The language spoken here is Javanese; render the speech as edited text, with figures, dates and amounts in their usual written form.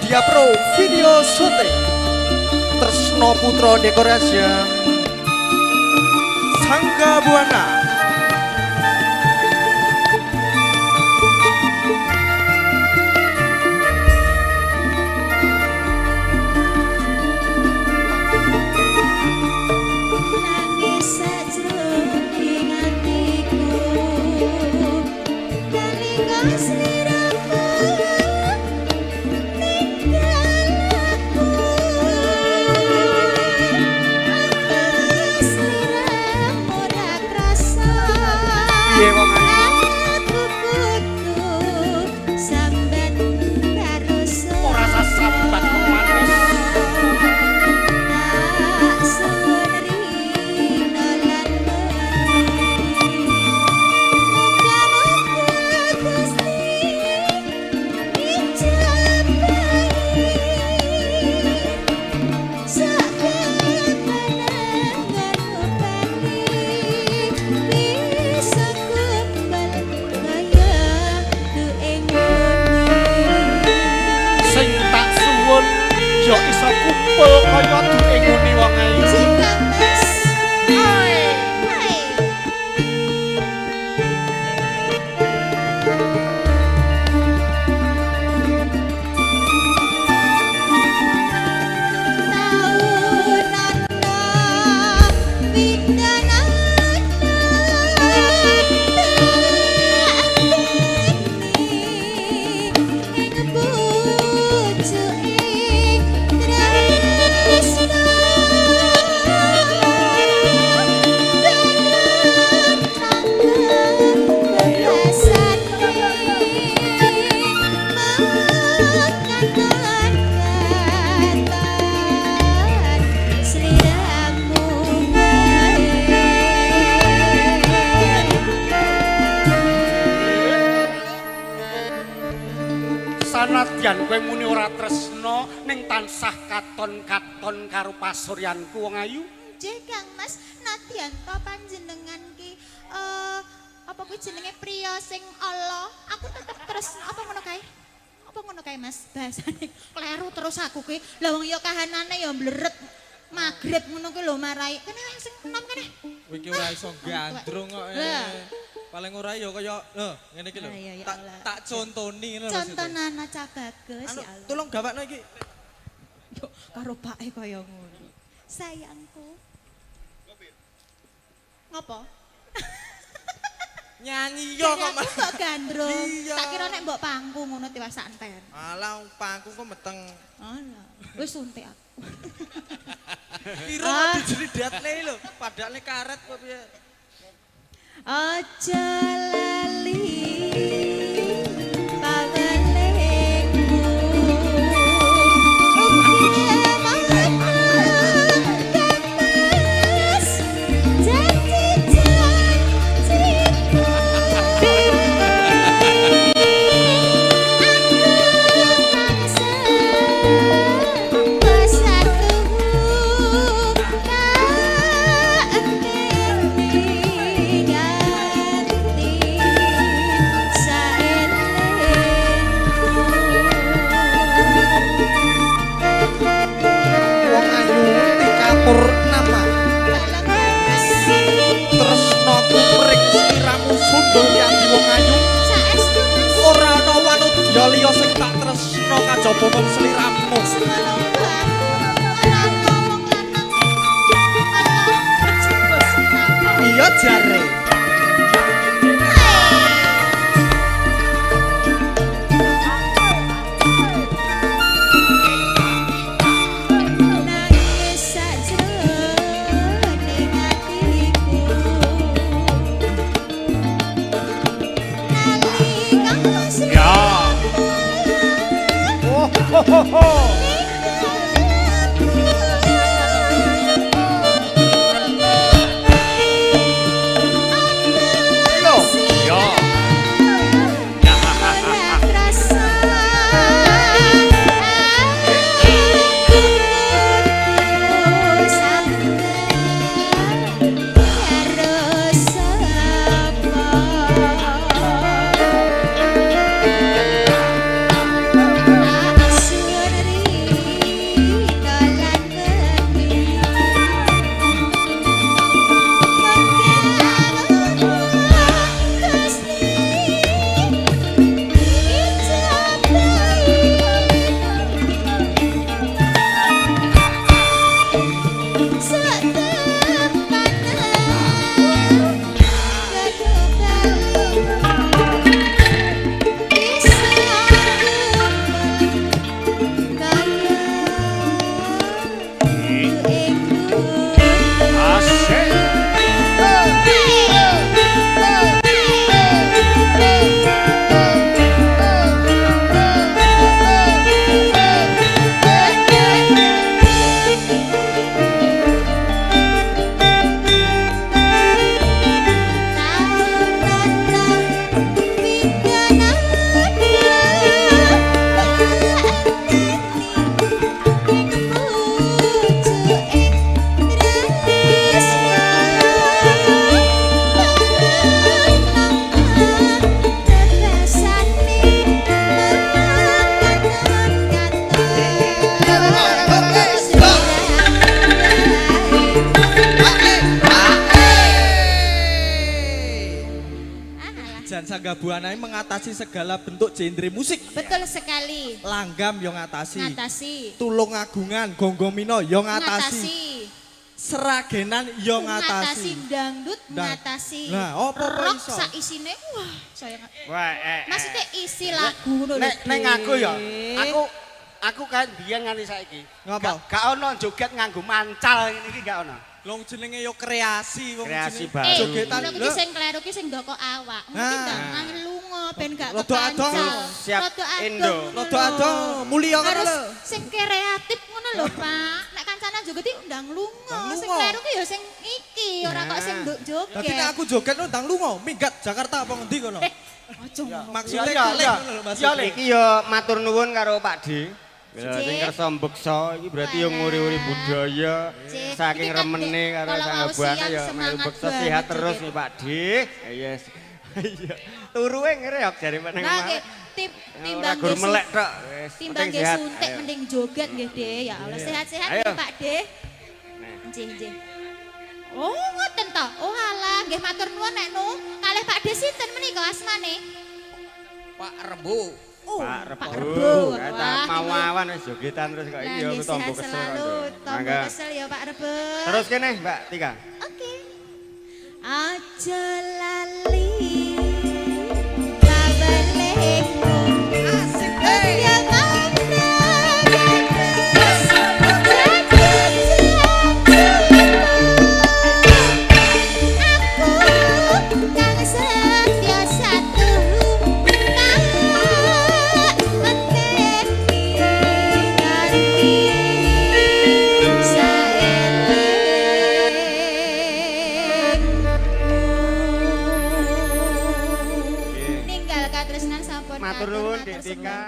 Media Pro Video Shooting Tresno Putra Dekorasi Sangga Buana yo iso kumpul kaya duwe ngene wong ayu. Cinta Mas. Oi. Sanadyan kowe muni ora tresno ning tansah katon-katon karo pasuryanku wong ayu. Nggih Kang Mas, nadyan to panjenengan ki apa kuwi jenenge priya sing ala, aku tetep tresno apa ngono kae? Apa ngono kae Mas? Bahasane kleru terus aku ki. Lah wong ya kahanane ya mbleret. Magrib ngono ki lho marai. Kene sing enom kene. Kowe iki ora iso gandrung kok. Paling ora ya kaya ngene iki lho. Tak contoni ngono. Contonana cah bagus ya Allah. Tolong gawakno iki. Yo karo pake kaya ngono. Sayangku. Ngopo? Nyanyi yo kok Mas. Kok gandrung. Tak kira nek mbok pangku ngono tiwas santen. Alah pangku kok meteng. Alah, wis suntik aku. Kira dijridatne lho, padahal karet kok piye. Aja lali pagalengku ugi mangan kemas janji-janjiku Purnama tresno tumring sliramu sundul yati wong ayu ora ana wanudya liya sing tak tresno kajaba mung sliramu iya jare ho ho Suara dan Sangga Buana mengatasi segala bentuk genre musik. Betul sekali. Langgam yo ngatasi. Ngatasi. Tulung Agungan, Gonggomino yo ngatasi. Ngatasi. Seragenan yo ngatasi. Dangdut ngatasi. Nah, apa rock iso? sak isine wah saya Wah, maksudnya isi lagu ngono lho. Nek aku ya, aku kan biyen nganti saiki. Ngapa? Gak ono joget nganggo mancal ngene iki gak ono. Long jenenge yo kreasi wong Kreasi jenenge. baru. Jogetan Lho iki sing kleru ki sing ndoko awak. Mungkin ndangan lunga ben gak Rada adong. kepancal. Siap Rada Indo. ngono Rada lho. adong, mulia ngono Harus lho. sing kreatif ngono lho, Pak. Nek kancane joget iki ndang lunga. Ndang Sing lunga. kleru ki ya sing iki, ora kok sing nduk joget. Dadi nek aku joget ndang lunga, minggat Jakarta apa ngendi kono? Aja ngomong. Maksudnya Iya, kalih iya. ngono lho Ya maksudnya. iki ya matur nuwun karo Pak D. Ya, Cik. sing kersa mbeksa iki berarti yo nguri-uri budaya. Cik, Saking iki kan remene Dek, karo kalau Sangga mau Buana siang ya semangat melu beksa banget, sehat Cik. terus nih Pak D. Yes. Iya. Turuwe ngereok jare meneng Nah, kemarin. nggih, timbang Ora gur melek tok. Wis, timbang penting nggih sehat. suntik Ayo. mending joget nggih, Dek. Ya Allah sehat-sehat Ayo. nggih, Pak D. Nggih, nggih. Oh, ngoten to. Oh, alah, nggih matur nuwun nek nu. Kalih Pak D sinten menika asmane? Pak Rebo. Oh, Pak Pak Rebo. Rebo. Kata Wah, mau ini- awan wis jogetan terus kok Nah, iya nggih, tombo sehat kesel. selalu. Tombo Mangga. kesel ya Pak Rebo. Terus kene Mbak Tika. Oke. Aja lali kabalengmu. Asik ya Aku kang setya satu ninggal katresnan sampun Matur nuwun Dik katur, Tika.